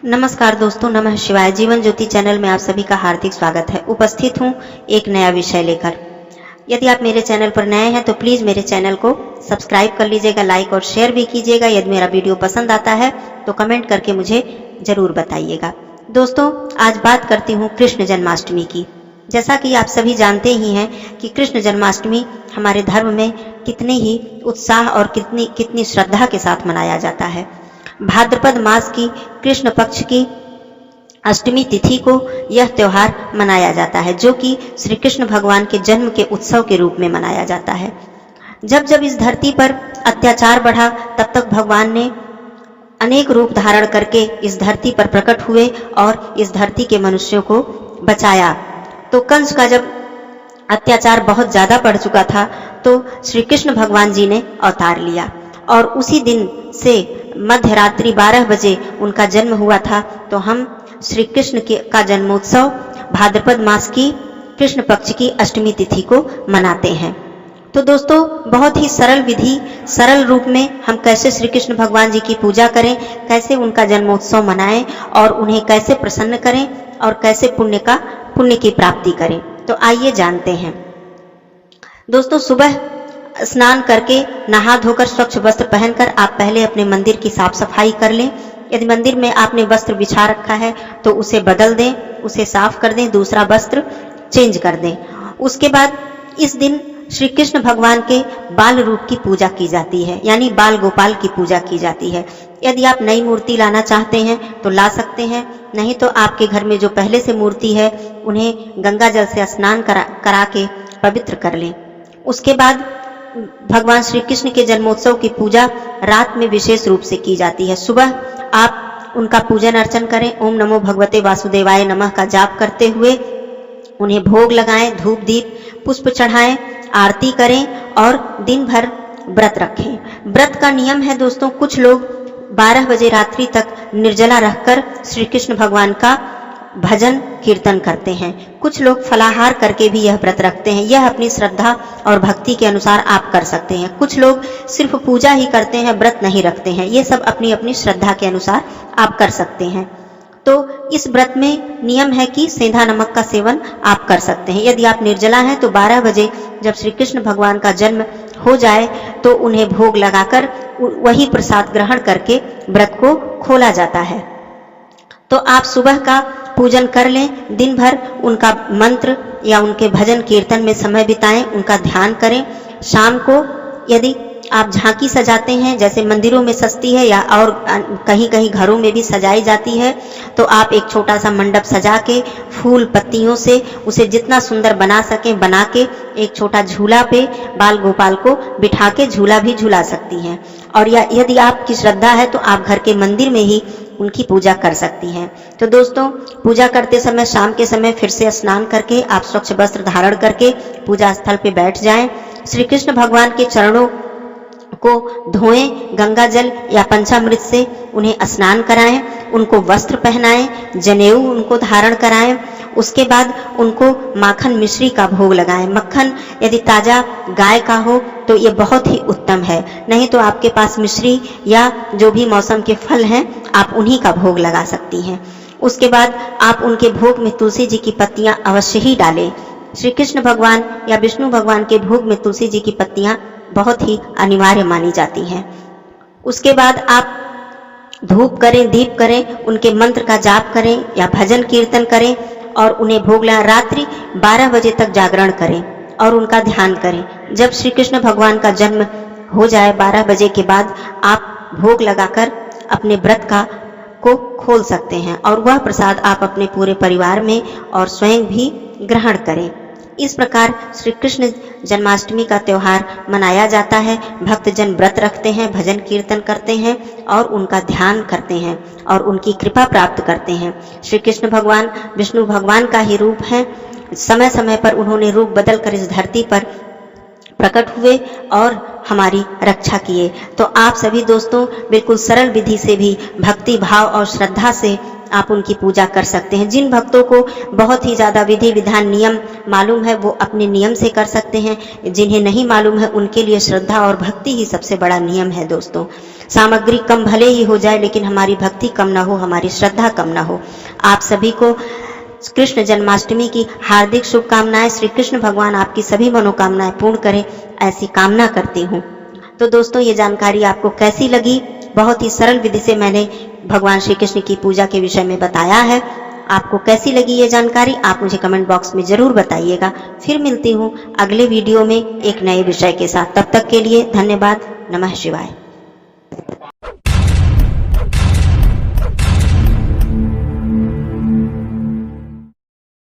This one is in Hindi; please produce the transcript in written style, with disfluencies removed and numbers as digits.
नमस्कार दोस्तों, नमः शिवाय। जीवन ज्योति चैनल में आप सभी का हार्दिक स्वागत है। उपस्थित हूँ एक नया विषय लेकर। यदि आप मेरे चैनल पर नए हैं तो प्लीज़ मेरे चैनल को सब्सक्राइब कर लीजिएगा, लाइक और शेयर भी कीजिएगा। यदि मेरा वीडियो पसंद आता है तो कमेंट करके मुझे ज़रूर बताइएगा। दोस्तों, आज बात करती हूँ कृष्ण जन्माष्टमी की। जैसा कि आप सभी जानते ही हैं कि कृष्ण जन्माष्टमी हमारे धर्म में कितने ही उत्साह और कितनी श्रद्धा के साथ मनाया जाता है। भाद्रपद मास की कृष्ण पक्ष की अष्टमी तिथि को यह त्योहार मनाया जाता है, जो कि श्री कृष्ण भगवान के जन्म के उत्सव के रूप में मनाया जाता है। जब जब इस धरती पर अत्याचार बढ़ा, तब तक भगवान ने अनेक रूप धारण करके इस धरती पर प्रकट हुए और इस धरती के मनुष्यों को बचाया। तो कंस का जब अत्याचार बहुत ज़्यादा बढ़ चुका था तो श्री कृष्ण भगवान जी ने अवतार लिया और उसी दिन से मध्य रात्रि 12 बजे उनका जन्म हुआ था। तो हम श्री कृष्ण का जन्मोत्सव भाद्रपद मास की कृष्ण पक्ष की अष्टमी तिथि को मनाते हैं। तो दोस्तों, बहुत ही सरल विधि, सरल रूप में हम कैसे श्री कृष्ण भगवान जी की पूजा करें, कैसे उनका जन्मोत्सव मनाएं और उन्हें कैसे प्रसन्न करें और कैसे पुण्य की प्राप्ति करें, तो आइए जानते हैं। दोस्तों, सुबह स्नान करके नहा धोकर स्वच्छ वस्त्र पहनकर आप पहले अपने मंदिर की साफ सफाई कर लें। यदि मंदिर में आपने वस्त्र बिछा रखा है तो उसे बदल दें, उसे साफ कर दें, दूसरा वस्त्र चेंज कर दें। उसके बाद इस दिन श्री कृष्ण भगवान के बाल रूप की पूजा की जाती है, यानी बाल गोपाल की पूजा की जाती है। यदि आप नई मूर्ति लाना चाहते हैं तो ला सकते हैं, नहीं तो आपके घर में जो पहले से मूर्ति है उन्हें गंगा जल से स्नान करा के पवित्र कर लें। उसके बाद भगवान श्री कृष्ण के जन्मोत्सव की पूजा रात में विशेष रूप से की जाती है। सुबह आप उनका पूजन अर्चन करें, ओम नमो भगवते वासुदेवाय नमः का जाप करते हुए उन्हें भोग लगाएं, धूप दीप पुष्प चढ़ाएं, आरती करें और दिन भर व्रत रखें। व्रत का नियम है दोस्तों, कुछ लोग 12 बजे रात्रि तक निर्जला रहकर श्री कृष्ण भगवान का भजन कीर्तन करते हैं। कुछ लोग फलाहार करके भी यह व्रत रखते हैं। यह अपनी श्रद्धा और भक्ति के अनुसार आप कर सकते हैं। कुछ लोग सिर्फ पूजा ही करते हैं, व्रत नहीं रखते हैं। ये सब अपनी अपनी श्रद्धा के अनुसार आप कर सकते हैं। तो इस व्रत में नियम है कि सेंधा नमक का सेवन आप कर सकते हैं। यदि आप निर्जला हैं तो 12 बजे जब श्री कृष्ण भगवान का जन्म हो जाए तो उन्हें भोग लगाकर वही प्रसाद ग्रहण करके व्रत को खोला जाता है। तो आप सुबह का पूजन कर लें, दिन भर उनका मंत्र या उनके भजन कीर्तन में समय बिताएं, उनका ध्यान करें। शाम को यदि आप झांकी सजाते हैं, जैसे मंदिरों में सजती है या और कहीं कहीं घरों में भी सजाई जाती है, तो आप एक छोटा सा मंडप सजा के फूल पत्तियों से उसे जितना सुंदर बना सकें बना के एक छोटा झूला पे बाल गोपाल को बिठा के झूला भी झूला सकती हैं। और या यदि आपकी श्रद्धा है तो आप घर के मंदिर में ही उनकी पूजा कर सकती हैं। तो दोस्तों, पूजा करते समय शाम के समय फिर से स्नान करके आप स्वच्छ वस्त्र धारण करके पूजा स्थल पे बैठ जाएं। श्री कृष्ण भगवान के चरणों को धोएं, गंगा जल या पंचामृत से उन्हें स्नान कराएं, उनको वस्त्र पहनाएं, जनेऊ उनको धारण कराएं। उसके बाद उनको माखन मिश्री का भोग लगाएं। मक्खन यदि ताज़ा गाय का हो तो ये बहुत ही उत्तम है, नहीं तो आपके पास मिश्री या जो भी मौसम के फल हैं आप उन्हीं का भोग लगा सकती हैं। उसके बाद आप उनके भोग में तुलसी जी की पत्तियां अवश्य ही डालें। श्री कृष्ण भगवान या विष्णु भगवान के भोग में तुलसी जी की पत्तियां बहुत ही अनिवार्य मानी जाती हैं। उसके बाद आप धूप करें, दीप करें, उनके मंत्र का जाप करें या भजन कीर्तन करें और उन्हें भोग लगाएं। रात्रि 12 बजे तक जागरण करें और उनका ध्यान करें। जब श्री कृष्ण भगवान का जन्म हो जाए 12 बजे के बाद आप भोग लगाकर अपने व्रत को खोल सकते हैं और वह प्रसाद आप अपने पूरे परिवार में और स्वयं भी ग्रहण करें। इस प्रकार श्री कृष्ण जन्माष्टमी का त्यौहार मनाया जाता है। भक्तजन व्रत रखते हैं, भजन कीर्तन करते हैं और उनका ध्यान करते हैं और उनकी कृपा प्राप्त करते हैं। श्री कृष्ण भगवान विष्णु भगवान का ही रूप है। समय समय पर उन्होंने रूप बदलकर इस धरती पर प्रकट हुए और हमारी रक्षा किए। तो आप सभी दोस्तों बिल्कुल सरल विधि से भी भक्ति भाव और श्रद्धा से आप उनकी पूजा कर सकते हैं। जिन भक्तों को बहुत ही ज़्यादा विधि विधान नियम मालूम है वो अपने नियम से कर सकते हैं, जिन्हें नहीं मालूम है उनके लिए श्रद्धा और भक्ति ही सबसे बड़ा नियम है दोस्तों। सामग्री कम भले ही हो जाए लेकिन हमारी भक्ति कम ना हो, हमारी श्रद्धा कम ना हो। आप सभी को कृष्ण जन्माष्टमी की हार्दिक शुभकामनाएं। श्री कृष्ण भगवान आपकी सभी मनोकामनाएं पूर्ण करें, ऐसी कामना करती हूँ। तो दोस्तों ये जानकारी आपको कैसी लगी? बहुत ही सरल विधि से मैंने भगवान श्री कृष्ण की पूजा के विषय में बताया है। आपको कैसी लगी ये जानकारी आप मुझे कमेंट बॉक्स में जरूर बताइएगा। फिर मिलती हूँ अगले वीडियो में एक नए विषय के साथ। तब तक के लिए धन्यवाद। नमः शिवाय।